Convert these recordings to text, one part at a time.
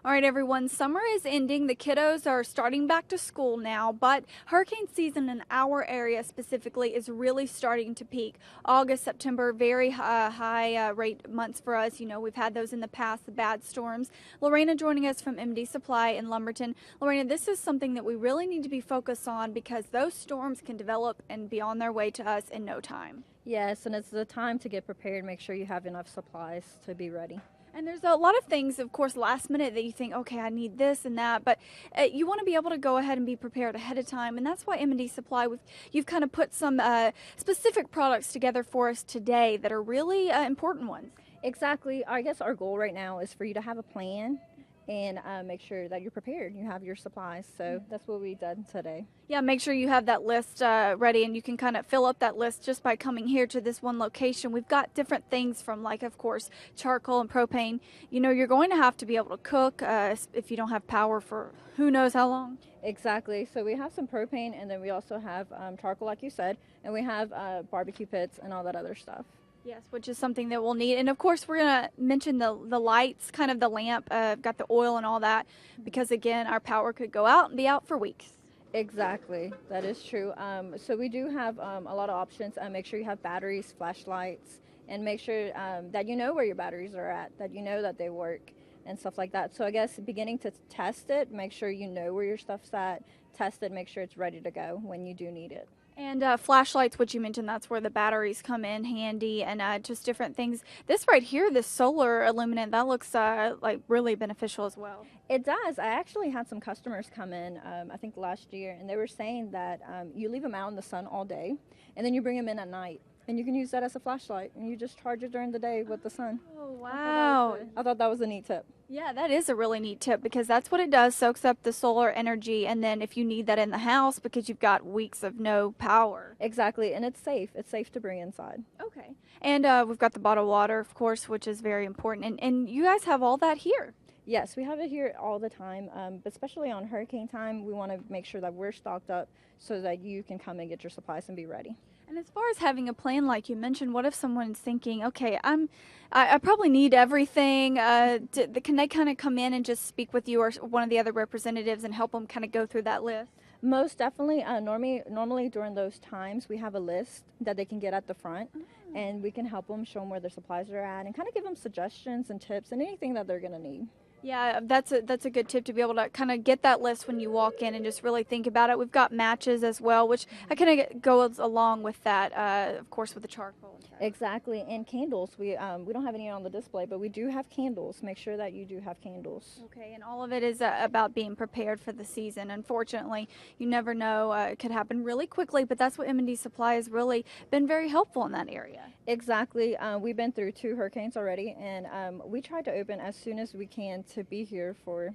All right, everyone, summer is ending. The kiddos are starting back to school now, but hurricane season in our area specifically is really starting to peak. August, September, very high rate months for us. You know, we've had those in the past, the bad storms. Lorena joining us from M&D Supply in Lumberton. Lorena, this is something that we really need to be focused on because those storms can develop and be on their way to us in no time. Yes, and it's the time to get prepared. Make sure you have enough supplies to be ready. And there's a lot of things, of course, last minute that you think, okay, I need this and that, but you want to be able to go ahead and be prepared ahead of time, and that's why M&D Supply, you've kind of put some specific products together for us today that are really important ones. Exactly. I guess our goal right now is for you to have a plan and make sure that you're prepared. You have your supplies. So that's what we've done today. Yeah, make sure you have that list ready, and you can kind of fill up that list just by coming here to this one location. We've got different things from, like, of course, charcoal and propane. You know, you're going to have to be able to cook if you don't have power for who knows how long. Exactly. So we have some propane, and then we also have charcoal, like you said, and we have barbecue pits and all that other stuff. Yes, which is something that we'll need. And of course, we're going to mention the lights, kind of the lamp, got the oil and all that, because again, our power could go out and be out for weeks. Exactly, that is true. So we do have a lot of options. Make sure you have batteries, flashlights, and make sure that you know where your batteries are at, that you know that they work and stuff like that. So I guess beginning to test it, make sure you know where your stuff's at, test it, make sure it's ready to go when you do need it. And flashlights, which you mentioned, that's where the batteries come in handy, and just different things. This right here, this solar illuminant, that looks like really beneficial as well. It does. I actually had some customers come in, I think last year, and they were saying that you leave them out in the sun all day, and then you bring them in at night. And you can use that as a flashlight, and you just charge it during the day with the sun. Oh, wow. I thought that was a neat tip. Yeah, that is a really neat tip because that's what it does, soaks up the solar energy, and then if you need that in the house because you've got weeks of no power. Exactly, and it's safe. It's safe to bring inside. Okay. And we've got the bottled water, of course, which is very important, and you guys have all that here. Yes, we have it here all the time, but especially on hurricane time, we want to make sure that we're stocked up so that you can come and get your supplies and be ready. And as far as having a plan, like you mentioned, what if someone's thinking, okay, I probably need everything? Can they kind of come in and just speak with you or one of the other representatives and help them kind of go through that list? Most definitely. Normally during those times, we have a list that they can get at the front, and we can help them, show them where their supplies are at, and kind of give them suggestions and tips and anything that they're going to need. Yeah, that's a good tip to be able to kind of get that list when you walk in and just really think about it. We've got matches as well, which I kind of goes along with that, of course, with the charcoal. Exactly, and candles. We don't have any on the display, but we do have candles. Make sure that you do have candles. Okay, and all of it is about being prepared for the season. Unfortunately, you never know; it could happen really quickly. But that's what M&D Supply has really been very helpful in that area. Exactly. We've been through 2 hurricanes already, and we try to open as soon as we can to be here for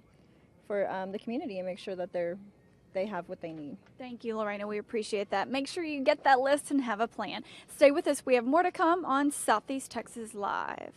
the community and make sure that they have what they need. Thank you, Lorena. We appreciate that. Make sure you get that list and have a plan. Stay with us. We have more to come on Southeast Texas Live.